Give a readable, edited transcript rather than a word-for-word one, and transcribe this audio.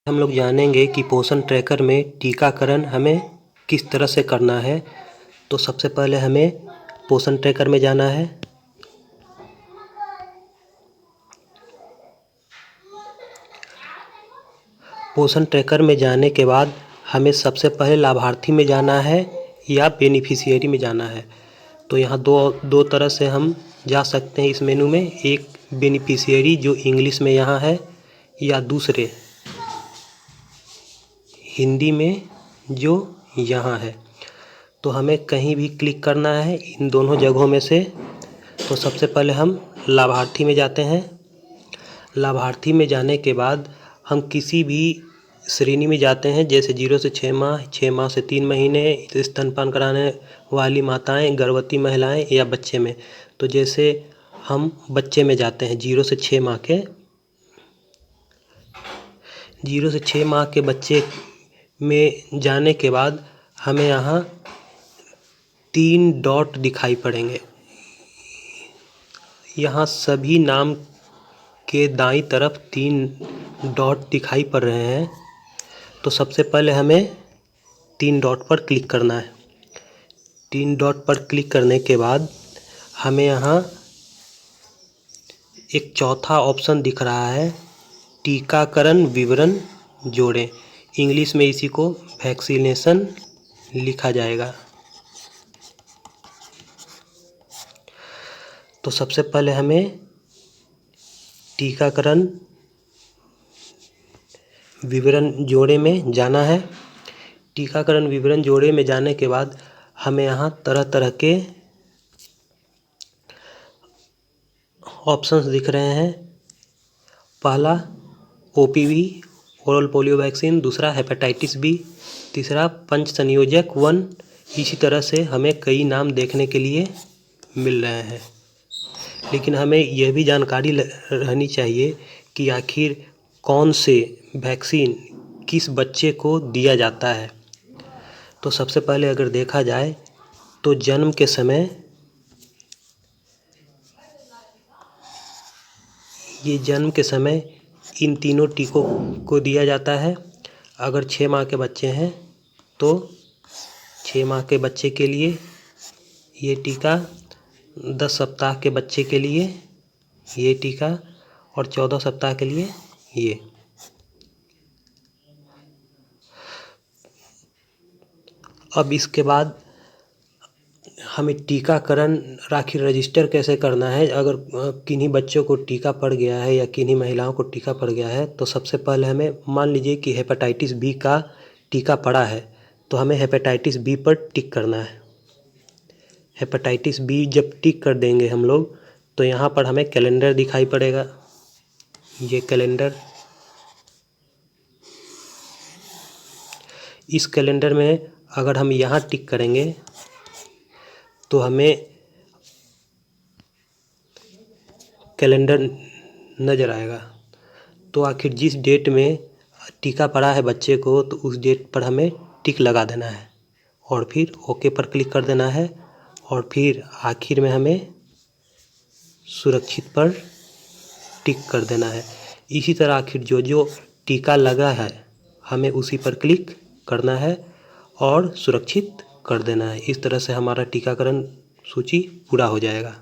हम लोग जानेंगे कि पोषण ट्रैकर में टीकाकरण हमें किस तरह से करना है। तो सबसे पहले हमें पोषण ट्रैकर में जाना है। पोषण ट्रैकर में जाने के बाद हमें सबसे पहले लाभार्थी में जाना है या बेनिफिशियरी में जाना है। तो यहाँ दो तरह से हम जा सकते हैं इस मेनू में, एक बेनिफिशियरी जो इंग्लिश में यहाँ है, या दूसरे हिंदी में जो यहाँ है। तो हमें कहीं भी क्लिक करना है इन दोनों जगहों में से। तो सबसे पहले हम लाभार्थी में जाते हैं। लाभार्थी में जाने के बाद हम किसी भी श्रेणी में जाते हैं, जैसे 0 से 6 माह, 6 माह से 3 महीने, स्तनपान कराने वाली माताएं, गर्भवती महिलाएं या बच्चे में। तो जैसे हम बच्चे में जाते हैं, 0 से 6 माह के 0 से 6 माह के बच्चे में जाने के बाद हमें यहाँ 3 डॉट दिखाई पड़ेंगे। यहाँ सभी नाम के दाईं तरफ 3 डॉट दिखाई पड़ रहे हैं। तो सबसे पहले हमें 3 डॉट पर क्लिक करना है। 3 डॉट पर क्लिक करने के बाद हमें यहाँ एक चौथा ऑप्शन दिख रहा है, टीकाकरण विवरण जोड़ें। इंग्लिश में इसी को वैक्सीनेशन लिखा जाएगा। तो सबसे पहले हमें टीकाकरण विवरण जोड़े में जाना है। टीकाकरण विवरण जोड़े में जाने के बाद हमें यहाँ तरह तरह के ऑप्शंस दिख रहे हैं। पहला OPV ओरल पोलियो वैक्सीन, दूसरा हेपेटाइटिस बी, तीसरा पंच संयोजक 1। इसी तरह से हमें कई नाम देखने के लिए मिल रहे हैं। लेकिन हमें यह भी जानकारी रहनी चाहिए कि आखिर कौन से वैक्सीन किस बच्चे को दिया जाता है। तो सबसे पहले अगर देखा जाए तो जन्म के समय इन तीनों टीकों को दिया जाता है। अगर 6 माह के बच्चे हैं तो 6 माह के बच्चे के लिए ये टीका, 10 सप्ताह के बच्चे के लिए ये टीका और 14 सप्ताह के लिए ये। अब इसके बाद हमें टीकाकरण आखिर रजिस्टर कैसे करना है। अगर किन्हीं बच्चों को टीका पड़ गया है या किन्हीं महिलाओं को टीका पड़ गया है, तो सबसे पहले हमें, मान लीजिए कि हेपेटाइटिस बी का टीका पड़ा है, तो हमें हेपेटाइटिस बी पर टिक करना है। हेपेटाइटिस बी जब टिक कर देंगे हम लोग, तो यहाँ पर हमें कैलेंडर दिखाई पड़ेगा। ये कैलेंडर, इस कैलेंडर में अगर हम यहाँ टिक करेंगे तो हमें कैलेंडर नज़र आएगा। तो आखिर जिस डेट में टीका पड़ा है बच्चे को, तो उस डेट पर हमें टिक लगा देना है और फिर ओके पर क्लिक कर देना है। और फिर आखिर में हमें सुरक्षित पर टिक कर देना है। इसी तरह आखिर जो जो टीका लगा है हमें उसी पर क्लिक करना है और सुरक्षित कर देना है। इस तरह से हमारा टीकाकरण सूची पूरा हो जाएगा।